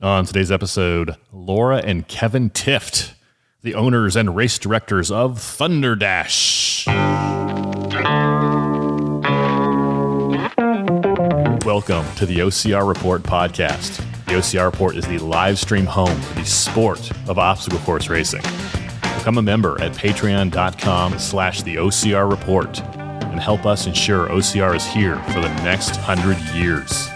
On today's episode, Laura and Kevin Tift, the owners and race directors of Thunderdash. Welcome to the OCR Report podcast. The OCR Report is the live stream home for the sport of obstacle course racing. Become a member at patreon.com/the OCR Report and help us ensure OCR is here for the next 100 years.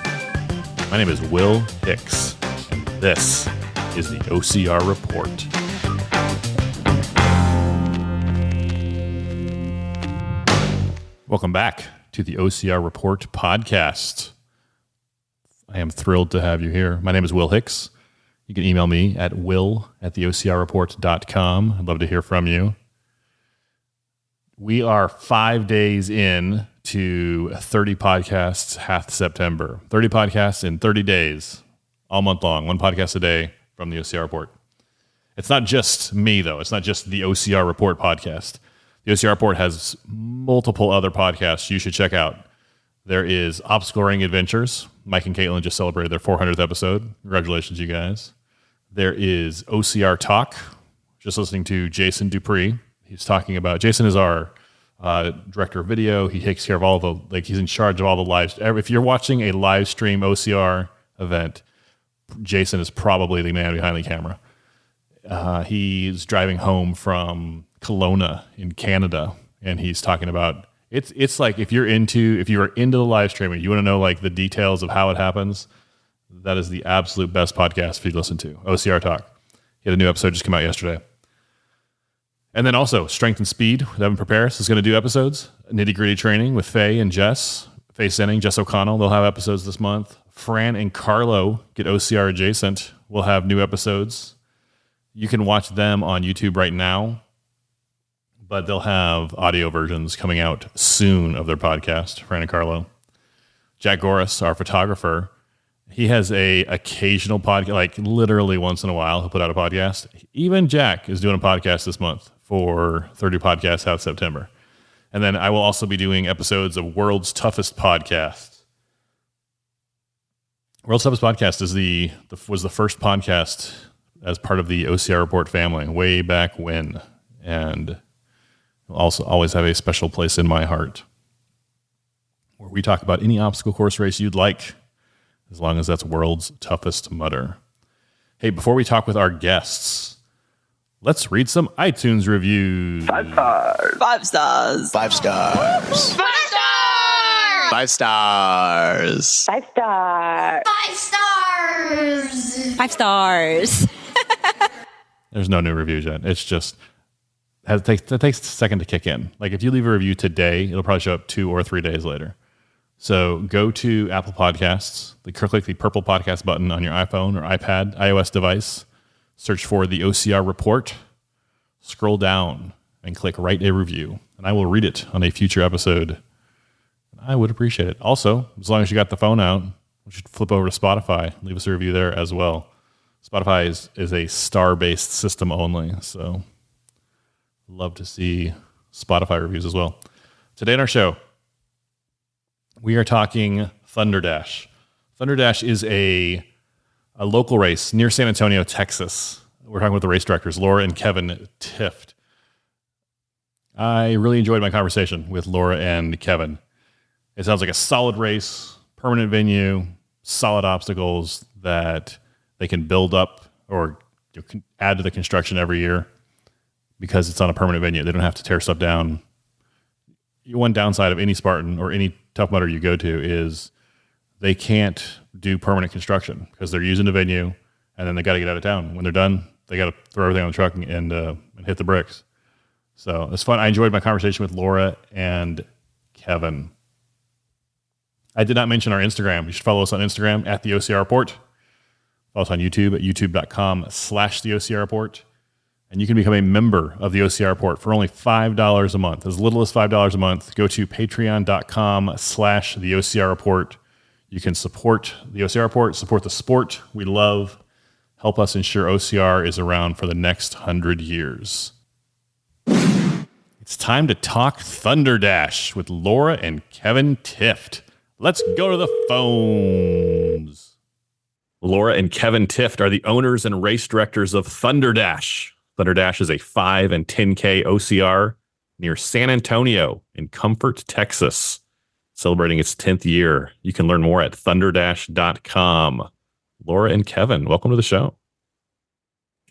My name is Will Hicks, and this is the OCR Report. Welcome back to the OCR Report podcast. I am thrilled to have you here. My name is Will Hicks. You can email me at will@theocrreport.com. I'd love to hear from you. We are 5 days in to 30 podcasts half September. 30 podcasts in 30 days, all month long, one podcast a day from the OCR Report. It's not just me, though. It's not just the OCR Report podcast. The OCR Report has multiple other podcasts you should check out. There is Obstacle Ring Adventures. Mike and Caitlin just celebrated their 400th episode. Congratulations, you guys. There is OCR Talk. Just listening to Jason Dupree. He's talking about, Jason is our director of video. He takes care of all the, he's in charge of all the lives. If you're watching a live stream OCR event, Jason is probably the man behind the camera. He's driving home from Kelowna in Canada, and he's talking about, it's like if you are into the live streaming, you want to know like the details of how it happens, that is the absolute best podcast for you to listen to. OCR Talk. He had a new episode just come out yesterday. And then also Strength and Speed with Evan Prepares is going to do episodes. Nitty Gritty Training with Faye and Jess. Faye Senning, Jess O'Connell. They'll have episodes this month. Fran and Carlo get OCR Adjacent. We'll have new episodes. You can watch them on YouTube right now, but they'll have audio versions coming out soon of their podcast, Fran and Carlo. Jack Goris, our photographer, he has a occasional podcast, like literally once in a while, he'll put out a podcast. Even Jack is doing a podcast this month for 30 podcasts out September. And then I will also be doing episodes of World's Toughest Podcast. World's Toughest Podcast is was the first podcast as part of the OCR Report family way back when. And will also always have a special place in my heart where we talk about any obstacle course race you'd like, as long as that's World's Toughest Mudder. Hey, before we talk with our guests, let's read some iTunes reviews. 5 stars. 5 stars. 5 stars. 5 stars. 5 stars. 5 stars. 5 stars. 5 stars. There's no new reviews yet. It's just, it takes a second to kick in. Like if you leave a review today, it'll probably show up 2 or 3 days later. So go to Apple Podcasts, click the purple podcast button on your iPhone or iPad, iOS device, search for the OCR Report, scroll down and click write a review, and I will read it on a future episode. I would appreciate it. Also, as long as you got the phone out, you should flip over to Spotify, leave us a review there as well. Spotify is a star-based system only, so love to see Spotify reviews as well. Today on our show, we are talking Thunderdash. Thunderdash is a local race near San Antonio, Texas. We're talking with the race directors, Laura and Kevin Tift. I really enjoyed my conversation with Laura and Kevin. It sounds like a solid race, permanent venue, solid obstacles that they can build up or add to the construction every year because it's on a permanent venue. They don't have to tear stuff down. One downside of any Spartan or any Tough Mudder you go to is they can't do permanent construction because they're using the venue and then they got to get out of town. When they're done, they got to throw everything on the truck and hit the bricks. So it's fun. I enjoyed my conversation with Laura and Kevin. I did not mention our Instagram. You should follow us on Instagram at the OCR Report. Follow us on YouTube at youtube.com/the OCR Report. And you can become a member of the OCR Report for only $5 a month. As little as $5 a month. Go to patreon.com/the OCR Report. You can support the OCR Report, support the sport we love, help us ensure OCR is around for the next 100 years. It's time to talk Thunderdash with Laura and Kevin Tift. Let's go to the phones. Laura and Kevin Tift are the owners and race directors of Thunderdash. Thunderdash is a 5 and 10K OCR near San Antonio in Comfort, Texas, celebrating its 10th year. You can learn more at thunderdash.com. Laura and Kevin, welcome to the show.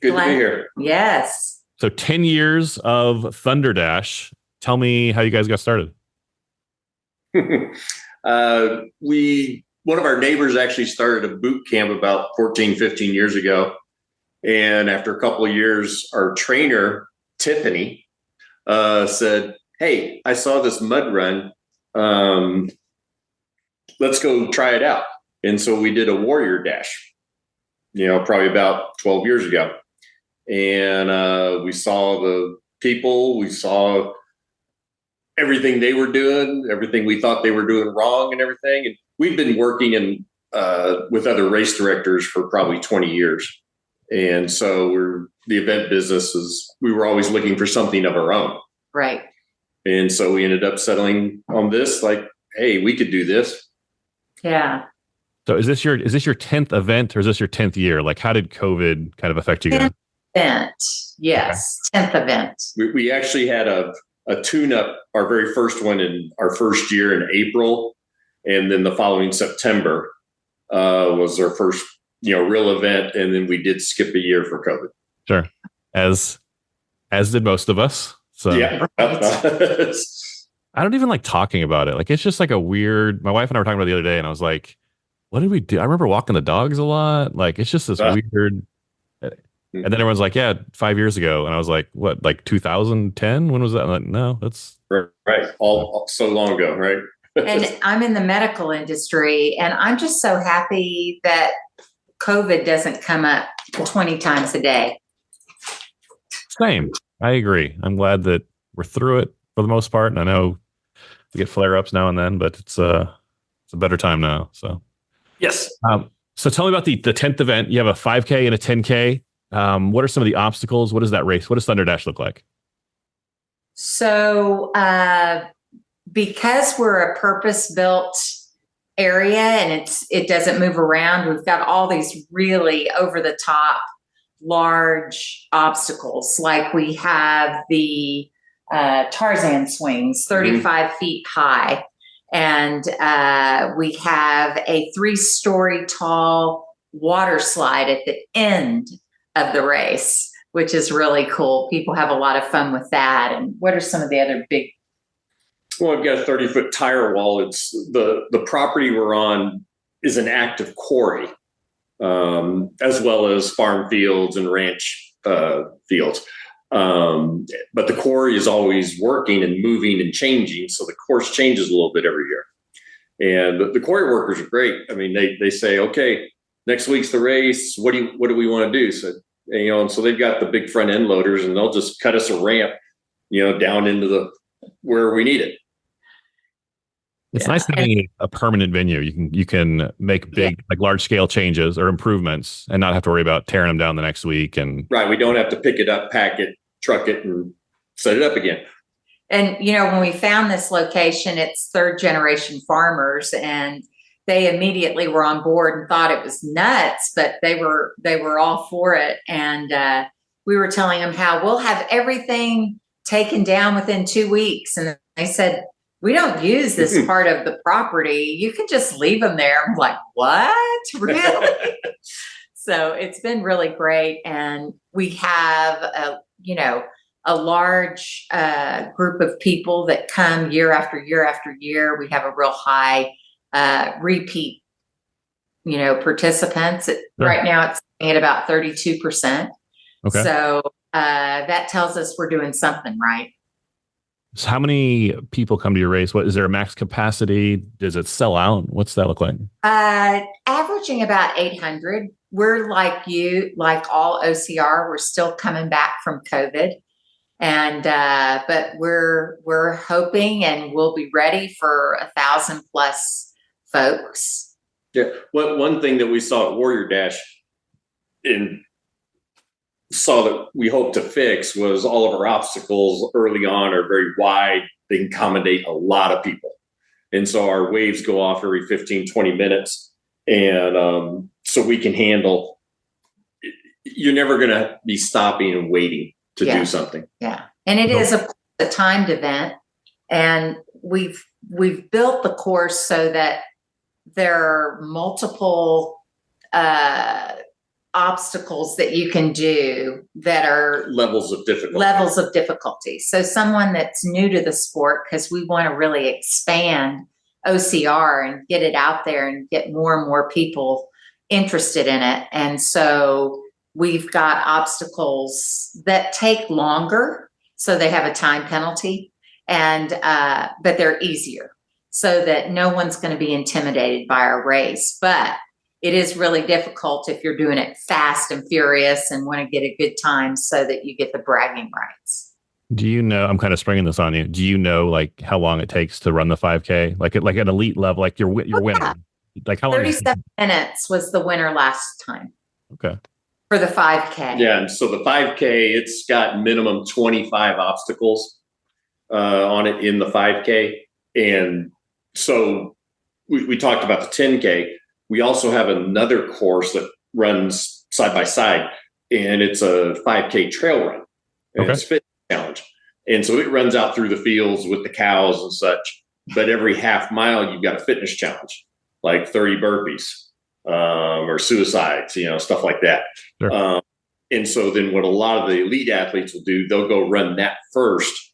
Good to be here. Yes. So 10 years of Thunderdash. Tell me how you guys got started. One of our neighbors actually started a boot camp about 14, 15 years ago. And after a couple of years, our trainer, Tiffany, said, "Hey, I saw this mud run. Let's go try it out." And so we did a warrior dash, probably about 12 years ago. And we saw the people, we saw everything they were doing, everything we thought they were doing wrong and everything. And we've been working with other race directors for probably 20 years. And so the event business we were always looking for something of our own. Right. And so we ended up settling on this, like, hey, we could do this. Yeah. So is this your 10th event or is this your 10th year? Like, how did COVID kind of affect you guys? 10th event. Yes. Okay. 10th event. We actually had a tune-up, our very first one in our first year in April. And then the following September was our first, real event. And then we did skip a year for COVID. Sure. As did most of us. So yeah. I don't even like talking about it. Like, it's just like a weird, my wife and I were talking about it the other day and I was like, what did we do? I remember walking the dogs a lot. Like, it's just this weird. And then everyone's like, yeah, 5 years ago. And I was like, what, like 2010? When was that? I'm like, no, that's right. All so long ago. Right. And I'm in the medical industry and I'm just so happy that COVID doesn't come up 20 times a day. Same. I agree. I'm glad that we're through it for the most part. And I know we get flare-ups now and then, but it's a better time now. So yes. So tell me about the 10th event. You have a 5K and a 10K. What are some of the obstacles? What is that race? What does Thunderdash look like? So because we're a purpose-built area and it doesn't move around, we've got all these really over-the-top large obstacles. Like we have the Tarzan swings, 35 feet high. And we have a 3-story tall water slide at the end of the race, which is really cool. People have a lot of fun with that. And what are some of the other big? Well, I've got a 30-foot tire wall. It's the property we're on is an active quarry, as well as farm fields and ranch fields. But the quarry is always working and moving and changing. So the course changes a little bit every year. And the quarry workers are great. I mean, they say, okay, next week's the race. What do we want to do? So, and so they've got the big front end loaders and they'll just cut us a ramp, down into where we need it. It's nice having a permanent venue. You can make big, like large scale changes or improvements and not have to worry about tearing them down the next week. And right. We don't have to pick it up, pack it, truck it, and set it up again. And, when we found this location, it's 3rd generation farmers and they immediately were on board and thought it was nuts, but they were all for it. And we were telling them how we'll have everything taken down within 2 weeks. And they said, we don't use this part of the property. You can just leave them there. I'm like, what? Really? So it's been really great. And we have a large group of people that come year after year after year. We have a real high repeat, participants. Right now it's at about 32%. Okay. So that tells us we're doing something right. So how many people come to your race? What is there a max capacity? Does it sell out? What's that look like? Averaging about 800. We're like all OCR. We're still coming back from COVID. And but we're hoping and we'll be ready for 1,000 plus folks. Yeah. One thing that we saw at Warrior Dash and saw that we hope to fix was all of our obstacles early on are very wide. They can accommodate a lot of people. And so our waves go off every 15, 20 minutes. And so we can handle, you're never going to be stopping and waiting to do something. Yeah. And it is a timed event. And we've built the course so that there are multiple obstacles that you can do that are levels of difficulty. So someone that's new to the sport, because we want to really expand OCR and get it out there and get more and more people interested in it. And so we've got obstacles that take longer, so they have a time penalty, and but they're easier, so that no one's going to be intimidated by our race. But it is really difficult if you're doing it fast and furious and want to get a good time so that you get the bragging rights. Do you know, I'm kind of springing this on you. Do you know like how long it takes to run the 5K? Like at an elite level, like you're winning. Yeah. Like how long? 37 minutes was the winner last time. Okay. For the 5K. Yeah. And so the 5K, it's got minimum 25 obstacles on it in the 5K. And so we talked about the 10K. We also have another course that runs side by side, and it's a 5K trail run. And it's fitness challenge. And so it runs out through the fields with the cows and such. But every half mile, you've got a fitness challenge, like 30 burpees or suicides, stuff like that. Sure. And so then what a lot of the elite athletes will do, they'll go run that first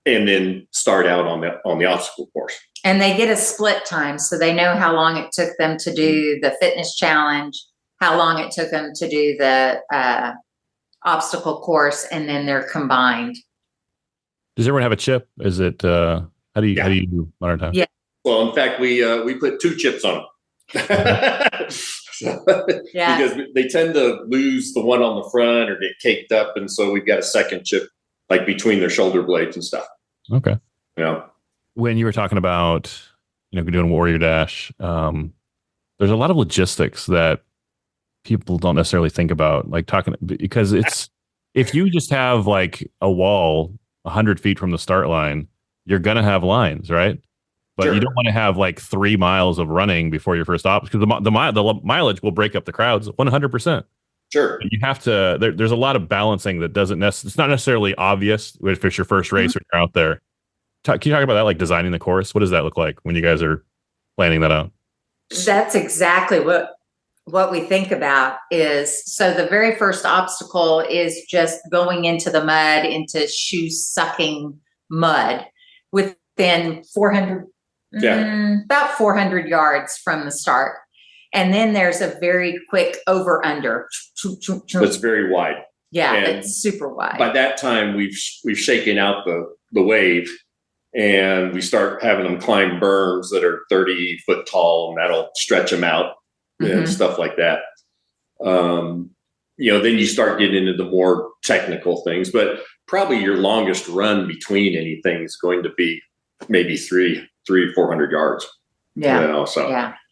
and then start out on the obstacle course. And they get a split time, so they know how long it took them to do the fitness challenge, how long it took them to do the obstacle course, and then they're combined. Does everyone have a chip? Is it how do you do modern time? Yeah. Well, in fact, we put 2 chips on them. Because they tend to lose the one on the front or get caked up, and so we've got a second chip like between their shoulder blades and stuff. Okay. Yeah. When you were talking about, doing Warrior Dash, there's a lot of logistics that people don't necessarily think about, because it's, if you just have like a wall 100 feet from the start line, you're going to have lines, right? But you don't want to have like 3 miles of running before your first stop, because the mileage will break up the crowds 100%. Sure. You have to, there's a lot of balancing that doesn't it's not necessarily obvious if it's your first race when you're out there. Can you talk about that, like designing the course? What does that look like when you guys are planning that out? That's exactly what we think about is, so the very first obstacle is just going into the mud, into shoe-sucking mud within 400, about 400 yards from the start. And then there's a very quick over-under. That's very wide. Yeah, and it's super wide. By that time, we've shaken out the wave, and we start having them climb berms that are 30 foot tall, and that'll stretch them out and stuff like that. Then you start getting into the more technical things, but probably your longest run between anything is going to be maybe 400 yards. Yeah.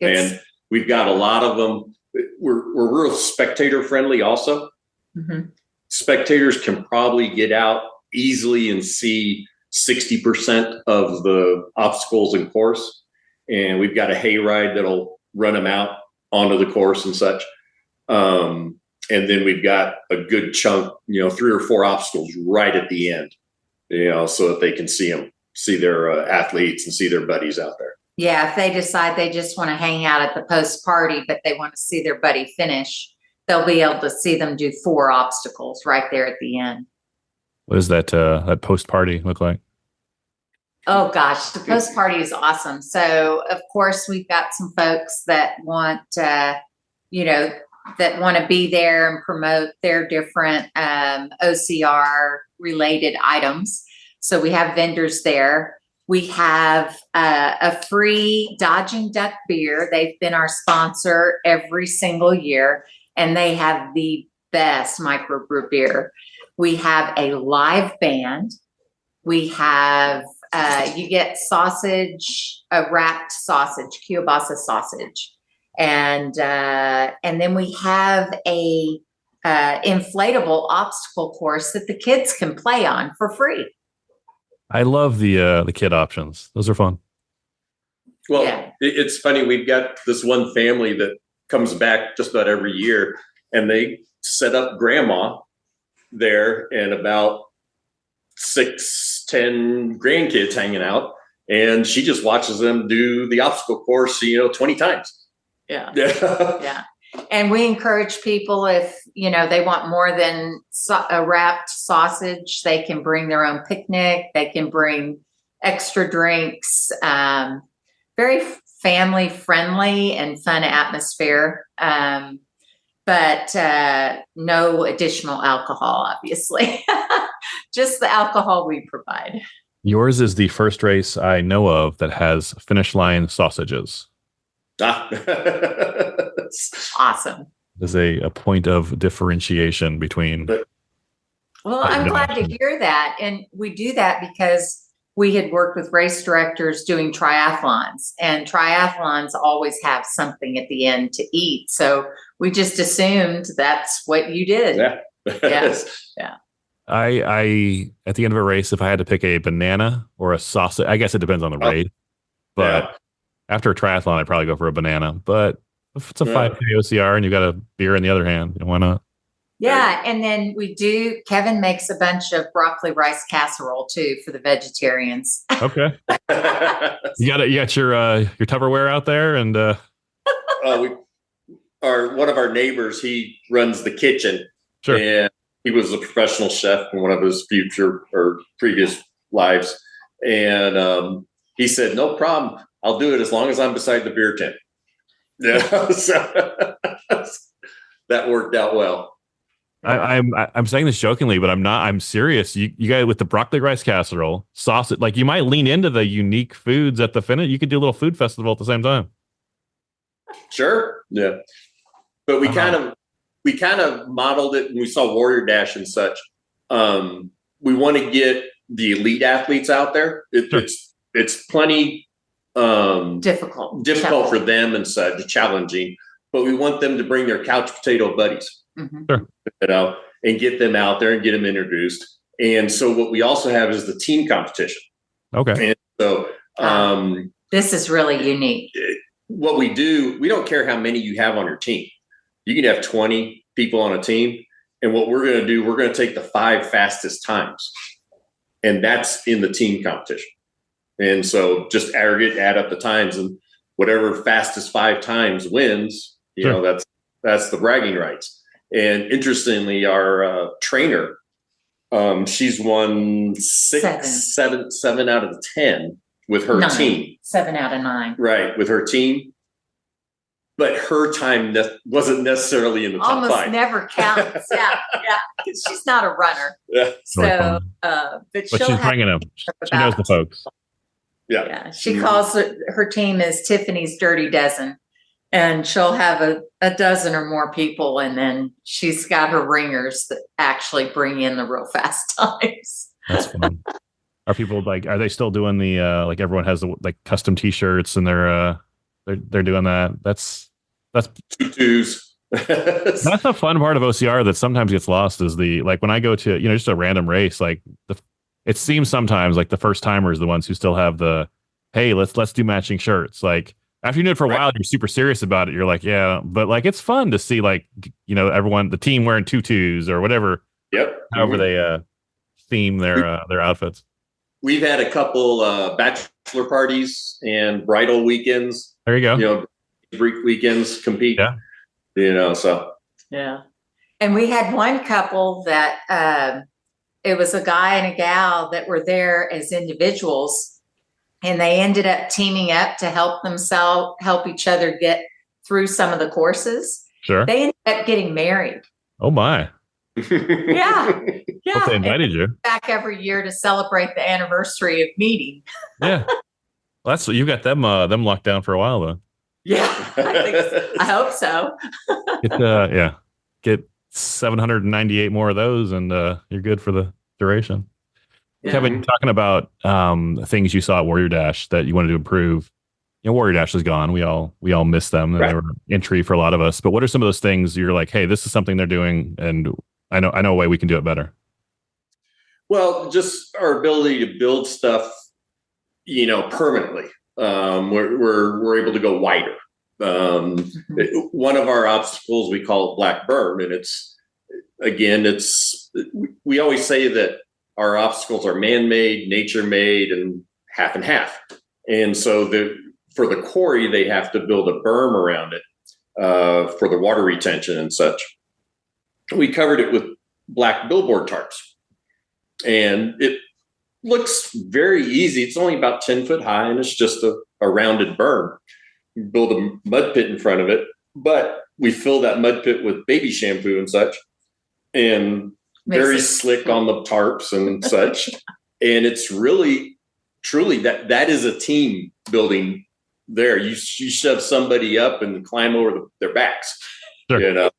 And we've got a lot of them. We're real spectator friendly also. Mm-hmm. Spectators can probably get out easily and see 60% of the obstacles in course. And we've got a hayride that'll run them out onto the course and such. And then we've got a good chunk, 3 or 4 obstacles right at the end, so that they can see their athletes and see their buddies out there. Yeah, if they decide they just want to hang out at the post party, but they want to see their buddy finish, they'll be able to see them do 4 obstacles right there at the end. What does that post party look like? Oh gosh, the post party is awesome. So of course we've got some folks that want that want to be there and promote their different OCR related items. So we have vendors there. We have a free Dodging Duck beer. They've been our sponsor every single year, and they have the best microbrew beer. We have a live band. We have you get sausage, a wrapped sausage, kielbasa sausage, and then we have a inflatable obstacle course that the kids can play on for free. I love the kid options. Those are fun. Well, Yeah. it's funny. We've got this one family that comes back just about every year, and they set up grandma there and about 6-10 grandkids hanging out. And she just watches them do the obstacle course, 20 times. Yeah. Yeah. Yeah. And we encourage people, if, they want more than a wrapped sausage, they can bring their own picnic. They can bring extra drinks. Very family friendly and fun atmosphere. But no additional alcohol, obviously. Just the alcohol we provide. Yours is the first race I know of that has finish line sausages. Awesome. There's a point of differentiation between. Well, I'm glad to hear that. And we do that because we had worked with race directors doing triathlons, and triathlons always have something at the end to eat. So we just assumed that's what you did. Yeah. Yeah. I at the end of a race, if I had to pick a banana or a sausage, I guess it depends on the race. But after a triathlon, I'd probably go for a banana. But if it's a 5K OCR and you've got a beer in the other hand, why not? Yeah. And then Kevin makes a bunch of broccoli rice casserole too for the vegetarians. Okay. you got your Tupperware out there, and one of our neighbors, he runs the kitchen. Sure. And he was a professional chef in one of his future or previous lives. And he said, "No problem. I'll do it as long as I'm beside the beer tent." Yeah. So that worked out well. I'm saying this jokingly, but I'm not. I'm serious. You guys, with the broccoli rice casserole, sausage, like you might lean into the unique foods at the finish. You could do a little food festival at the same time. Sure. Yeah. But we kind of modeled it, and we saw Warrior Dash and such. We want to get the elite athletes out there. It's plenty difficult for them and such, challenging. But we want them to bring their couch potato buddies. Mm-hmm. Sure. And get them out there and get them introduced. And so what we also have is the team competition. Okay. And so this is really unique. What we do, we don't care how many you have on your team. You can have 20 people on a team. And what we're going to do, we're going to take the 5 fastest times. And that's in the team competition. And so just add up the times, and whatever fastest 5 times wins, Sure. that's the bragging rights. And interestingly, our trainer, she's won 7 out of the 10 with her 9. team. 7 out of 9. Right, with her team. But her time wasn't necessarily in the top Almost 5. Never counts. Yeah, because she's not a runner. Yeah. So, but she's bringing them. She knows the folks. Yeah. She calls her team is Tiffany's Dirty Dozen. And she'll have a dozen or more people, and then she's got her ringers that actually bring in the real fast times. That's fun. Are people are they still doing the everyone has the custom T-shirts, and they're doing that? That's tutus. That's the fun part of OCR that sometimes gets lost is when I go to just a random race, it seems sometimes like the first timers, the ones who still have the, hey, let's do matching shirts. After you do it for a while, you're super serious about it. You're like, yeah, but it's fun to see everyone, the team wearing tutus or whatever. Yep. However they theme their outfits. We've had a couple bachelor parties and bridal weekends. There you go. Freak weekends compete. Yeah. So. Yeah. And we had one couple that it was a guy and a gal that were there as individuals. And they ended up teaming up to help each other get through some of the courses. Sure. They ended up getting married. Oh my. Yeah. Hope they invited you back every year to celebrate the anniversary of meeting. Yeah. Well, that's you got them locked down for a while though. Yeah. I hope so. Get 798 more of those, and you're good for the duration. Yeah. Kevin, talking about things you saw at Warrior Dash that you wanted to improve. Warrior Dash is gone. We all miss them. Right. They were entry for a lot of us. But what are some of those things you're like, hey, this is something they're doing, and I know a way we can do it better? Well, just our ability to build stuff, permanently. we're able to go wider. One of our obstacles, we call it black berm, and we always say that our obstacles are man-made, nature-made, and half and half. And so for the quarry, they have to build a berm around it for the water retention and such. We covered it with black billboard tarps, and it looks very easy. It's only about 10 foot high, and it's just a rounded berm. You build a mud pit in front of it, but we fill that mud pit with baby shampoo and such, and very slick on the tarps and such. And it's really, truly, that is a team building there. You shove somebody up and climb over their backs, Sure. you know.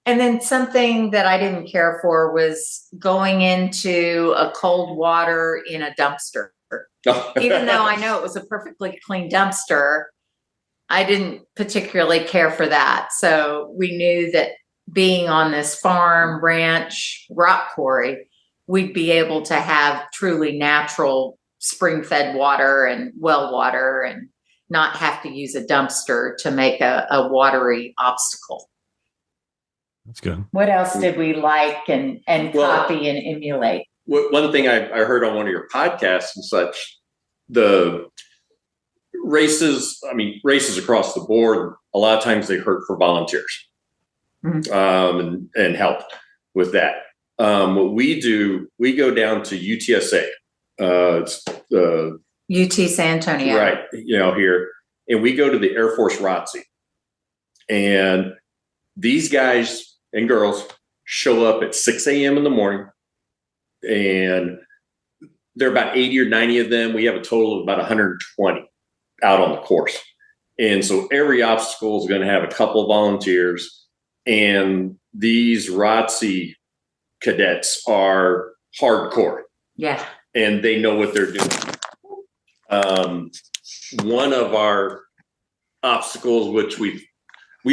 And then something that I didn't care for was going into a cold water in a dumpster. Even though I know it was a perfectly clean dumpster, I didn't particularly care for that. So we knew that being on this farm, ranch, rock quarry, we'd be able to have truly natural spring-fed water and well water and not have to use a dumpster to make a watery obstacle. That's good. What else did we like and copy and emulate? One thing I heard on one of your podcasts and such, the races across the board, a lot of times they hurt for volunteers, and help with that. What we do, we go down to UTSA, UT San Antonio. right, here, and we go to the Air Force ROTC. And these guys and girls show up at 6 a.m. in the morning, and there are about 80 or 90 of them. We have a total of about 120 out on the course. And so every obstacle is going to have a couple of volunteers, and these ROTC cadets are hardcore. Yeah. And they know what they're doing. One of our obstacles, which we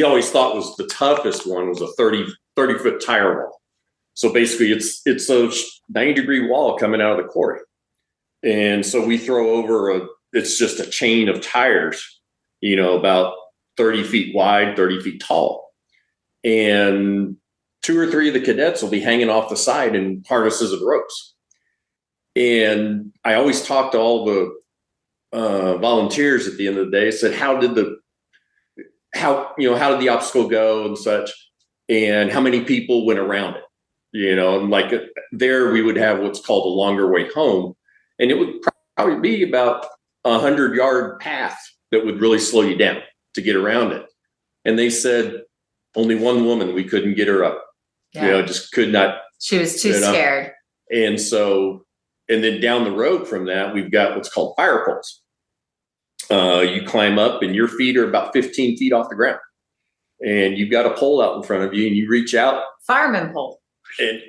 always thought was the toughest one, was a 30 foot tire wall. So basically it's a 90-degree wall coming out of the quarry. And so we throw over it's just a chain of tires, about 30 feet wide, 30 feet tall. And 2 or 3 of the cadets will be hanging off the side in harnesses and ropes. And I always talk to all the volunteers at the end of the day, said, how did the obstacle go and such, and how many people went around it, and like there we would have what's called a longer way home, and it would probably be about 100-yard path that would really slow you down to get around it. And they said only one woman, we couldn't get her up, just could not. She was too scared. And then down the road from that, we've got what's called fire poles. You climb up and your feet are about 15 feet off the ground, and you've got a pole out in front of you, and you reach out. Fireman pole. And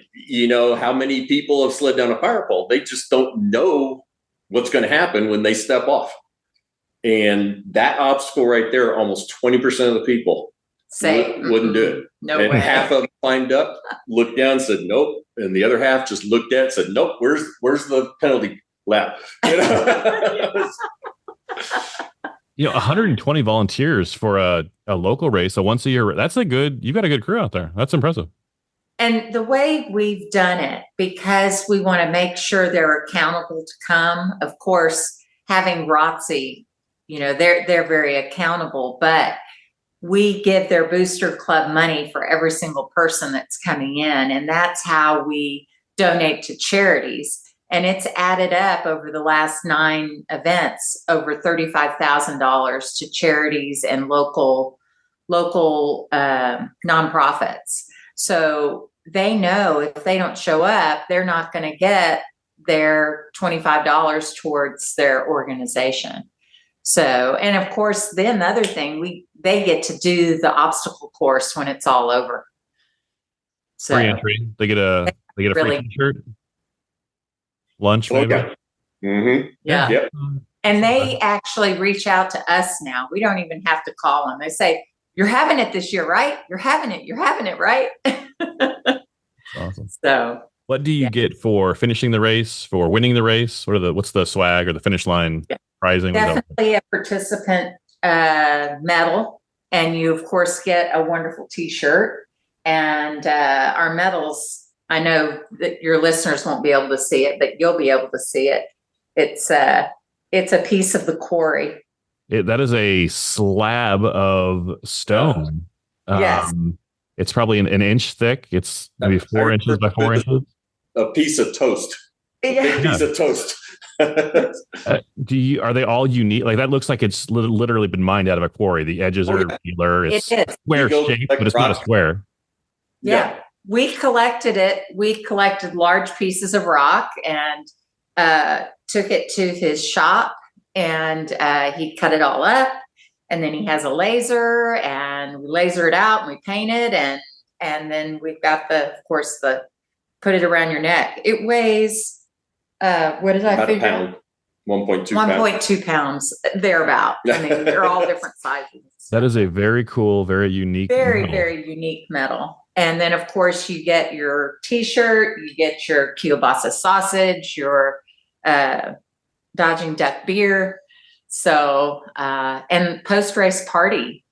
how many people have slid down a fire pole? They just don't know what's going to happen when they step off. And that obstacle right there, almost 20% of the people wouldn't do it. No and way. Half of them climbed up, looked down, said nope, and the other half just looked at it, said nope. Where's the penalty lap? 120 volunteers for a local race, a once a year. You've got a good crew out there. That's impressive. And the way we've done it, because we want to make sure they're accountable to come, of course, having ROTC, they're very accountable, but we give their booster club money for every single person that's coming in. And that's how we donate to charities. And it's added up over the last 9 events, over $35,000 to charities and local nonprofits. So they know if they don't show up, they're not going to get their $25 towards their organization. So, and of course, then the other thing, they get to do the obstacle course when it's all over. So free entry. They get a free t-shirt. Lunch, maybe. Okay. Mm-hmm. Yeah. Yep. And they actually reach out to us now. We don't even have to call them. They say, "You're having it this year, right? You're having it, right?" Awesome. So What do you get for finishing the race, for winning the race? What's the swag or the finish line prizing? Definitely a participant medal. And you, of course, get a wonderful T-shirt. And our medals, I know that your listeners won't be able to see it, but you'll be able to see it. It's a piece of the quarry. That is a slab of stone. Yes. It's probably an inch thick. It's maybe 4 inches by 4 inches. A piece of toast. A big piece of toast. Are they all unique? Like that looks like it's literally been mined out of a quarry. The edges are regular. It's square shaped, but it's not a square. Yeah. We collected it. We collected large pieces of rock and took it to his shop, and he cut it all up. And then he has a laser, and we laser it out, and we paint it, and then we've got the put it around your neck. It weighs what did I figure? Pound. 1.2 1.2 pounds, thereabout. I mean, they're all different sizes. That is a very cool, very unique, very unique medal. And then, of course, you get your T-shirt, you get your kielbasa sausage, your Dodging Duck beer. So, and post-race party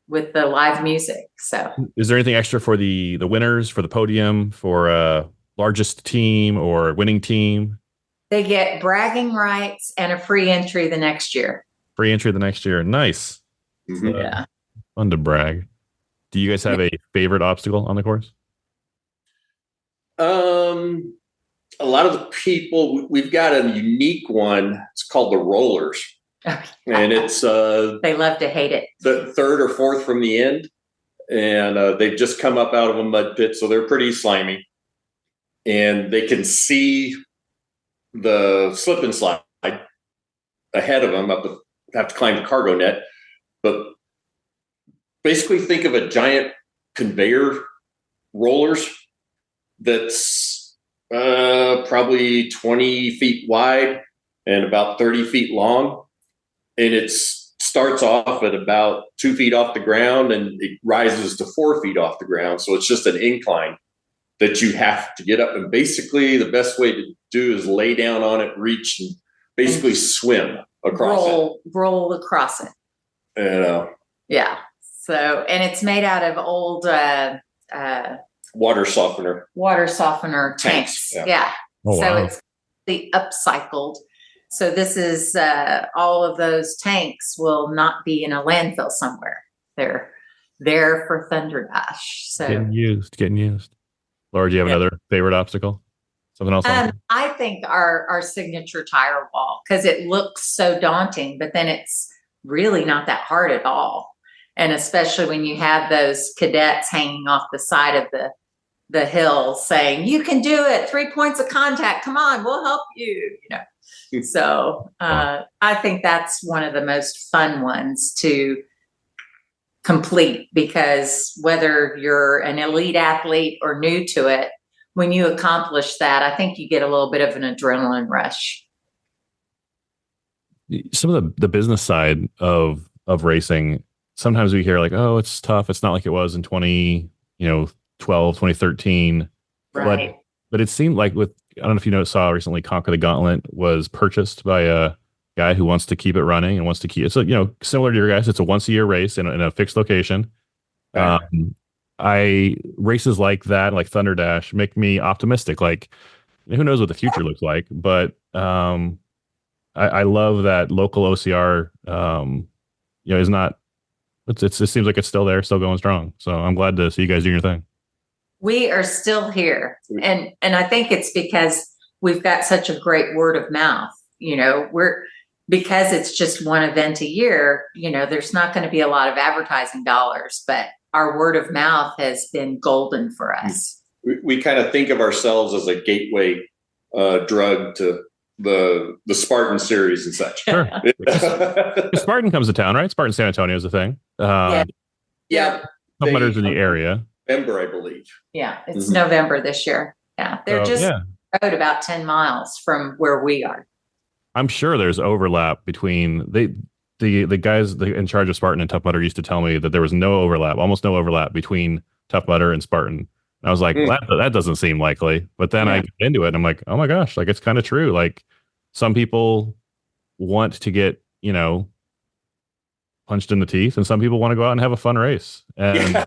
with the live music. So, is there anything extra for the winners, for the podium, for largest team or winning team? They get bragging rights and a free entry the next year. Free entry the next year. Nice. Mm-hmm. Yeah. Fun to brag. Do you guys have a favorite obstacle on the course? A lot of the people, we've got a unique one. It's called the rollers. And it's they love to hate it. The third or fourth from the end. And they've just come up out of a mud pit, so they're pretty slimy. And they can see the slip and slide ahead of them, have to climb the cargo net. But basically think of a giant conveyor rollers that's probably 20 feet wide and about 30 feet long. And it starts off at about 2 feet off the ground and it rises to 4 feet off the ground. So it's just an incline that you have to get up. And basically the best way to do is lay down on it, reach, and basically swim across roll across it. Yeah. So, and it's made out of old water softener tanks. Yeah. Yeah. Oh, so wow. it's the upcycled. So this is all of those tanks will not be in a landfill somewhere. They're there for Thunderdash. So Getting used. Laura, do you have another favorite obstacle? Something else? I think our signature tire wall, because it looks so daunting, but then it's really not that hard at all. And especially when you have those cadets hanging off the side of the hill saying, "You can do it, 3 points of contact. Come on, we'll help you." So I think that's one of the most fun ones to complete, because whether you're an elite athlete or new to it, when you accomplish that, I think you get a little bit of an adrenaline rush. Some of the business side of racing, sometimes we hear like, "Oh, it's tough. It's not like it was in 2013. Right. But it seemed like I don't know if saw recently, Conquer the Gauntlet was purchased by a guy who wants to keep it running and wants to keep it. So, similar to your guys, it's a once a year race in a fixed location. Races like that, like Thunderdash, make me optimistic. Like, who knows what the future looks like, but I love that local OCR, is not, it seems like it's still there, still going strong. So I'm glad to see you guys doing your thing. We are still here. And I think it's because we've got such a great word of mouth. Because it's just one event a year, there's not going to be a lot of advertising dollars, but our word of mouth has been golden for us. We kind of think of ourselves as a gateway drug to the Spartan series and such. Sure. Spartan comes to town, right? Spartan San Antonio is a thing. Yeah. Tough Mudders in the area. November, I believe. Yeah, it's November this year. Yeah, they're rode about 10 miles from where we are. I'm sure there's overlap between the guys in charge of Spartan and Tough Mudder used to tell me that there was almost no overlap between Tough Mudder and Spartan. And I was like, well, that doesn't seem likely. But then I get into it and I'm like, oh my gosh, like it's kind of true. Like some people want to get, punched in the teeth, and some people want to go out and have a fun race. And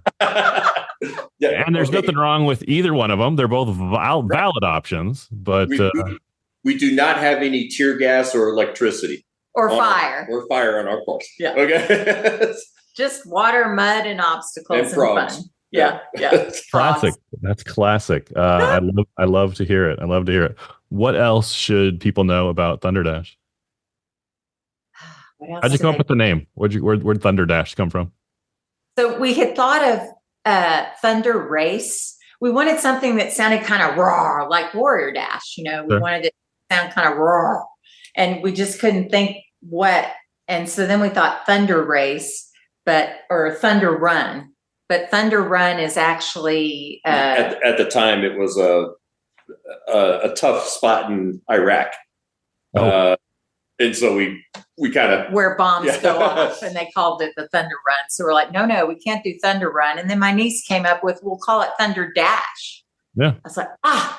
and there's nothing wrong with either one of them. They're both valid options, but we do not have any tear gas or electricity or fire on our course. Yeah. Okay. Just water, mud, and obstacles and frogs. Fun. Yeah. Classic. That's classic. I love to hear it. I love to hear it. What else should people know about Thunderdash? How'd you come up with the name? Where'd Thunderdash come from? So we had thought of Thunder Race. We wanted something that sounded kind of raw, like Warrior Dash. We wanted it to sound kind of raw, and we just couldn't think what. And so then we thought Thunder Race, or Thunder Run. But Thunder Run is actually at the time it was a tough spot in Iraq. And so we kind of where bombs go off, and they called it the Thunder Run. So we're like, no, we can't do Thunder Run. And then my niece came up with, we'll call it Thunder Dash. Yeah, I was like,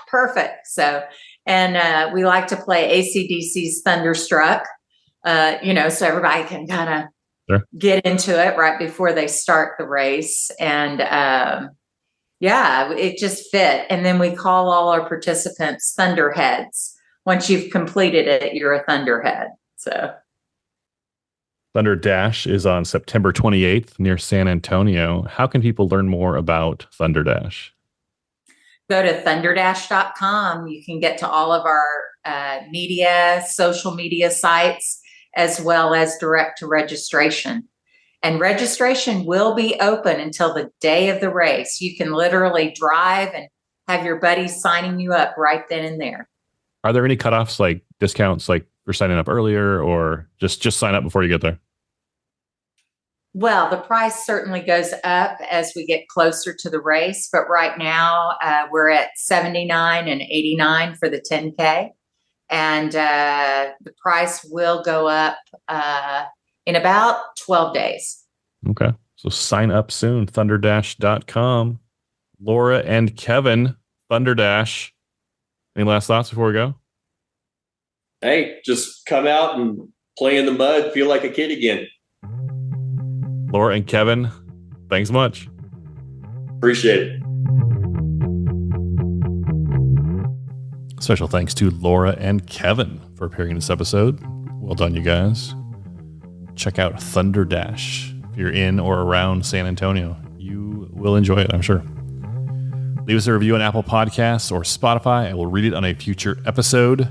perfect. So, and we like to play AC/DC's Thunderstruck, so everybody can kind of get into it right before they start the race. And it just fit. And then we call all our participants Thunderheads. Once you've completed it, you're a Thunderhead. So Thunderdash is on September 28th near San Antonio. How can people learn more about Thunderdash? Go to thunderdash.com. You can get to all of our social media sites, as well as direct to registration. And registration will be open until the day of the race. You can literally drive and have your buddies signing you up right then and there. Are there any cutoffs, like discounts, like for signing up earlier, or just sign up before you get there? Well, the price certainly goes up as we get closer to the race, but right now we're at $79 and $89 for the 10K, and the price will go up in about 12 days. Okay, so sign up soon. Thunderdash.com. Laura and Kevin, Thunderdash. Any last thoughts before we go? Hey, just come out and play in the mud, feel like a kid again. Laura and Kevin, thanks much. Appreciate it. Special thanks to Laura and Kevin for appearing in this episode. Well done, you guys. Check out Thunderdash if you're in or around San Antonio. You will enjoy it, I'm sure. Leave us a review on Apple Podcasts or Spotify. I will read it on a future episode.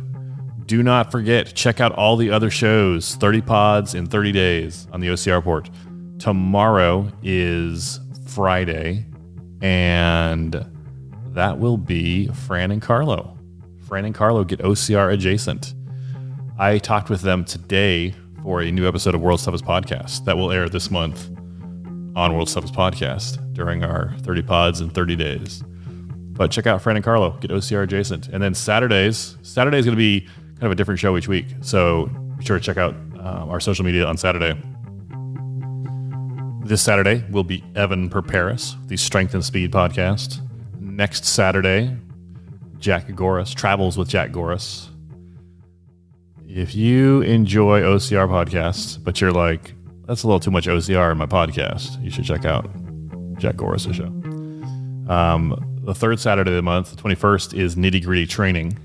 Do not forget, check out all the other shows, 30 pods in 30 days on the OCR Report. Tomorrow is Friday, and that will be Fran and Carlo. Fran and Carlo get OCR Adjacent. I talked with them today for a new episode of World's Toughest Podcast that will air this month on World's Toughest Podcast during our 30 pods in 30 days. But check out Fran and Carlo, get OCR Adjacent. And then Saturday's going to be kind of a different show each week. So be sure to check out our social media on Saturday. This Saturday will be Evan Perperis, the Strength and Speed podcast. Next Saturday, Jack Goris, Travels with Jack Goris. If you enjoy OCR podcasts, but you're like, that's a little too much OCR in my podcast, you should check out Jack Goris' show. The third Saturday of the month, the 21st, is Nitty Gritty Training.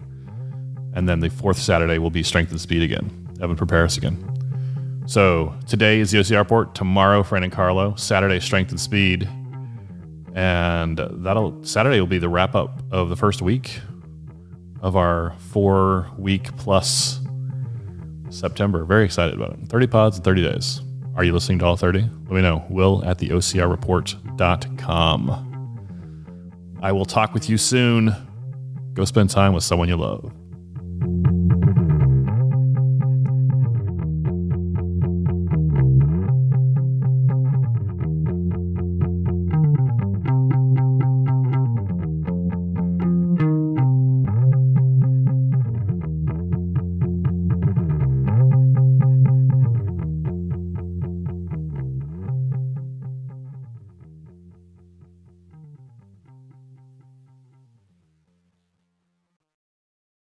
And then the fourth Saturday will be Strength and Speed again. Evan Perperis again. So today is the OCR Report. Tomorrow, Fran and Carlo. Saturday, Strength and Speed. And Saturday will be the wrap up of the first week of our 4-week plus September. Very excited about it. 30 pods in 30 days. Are you listening to all 30? Let me know. Will at the OCRreport.com. I will talk with you soon. Go spend time with someone you love.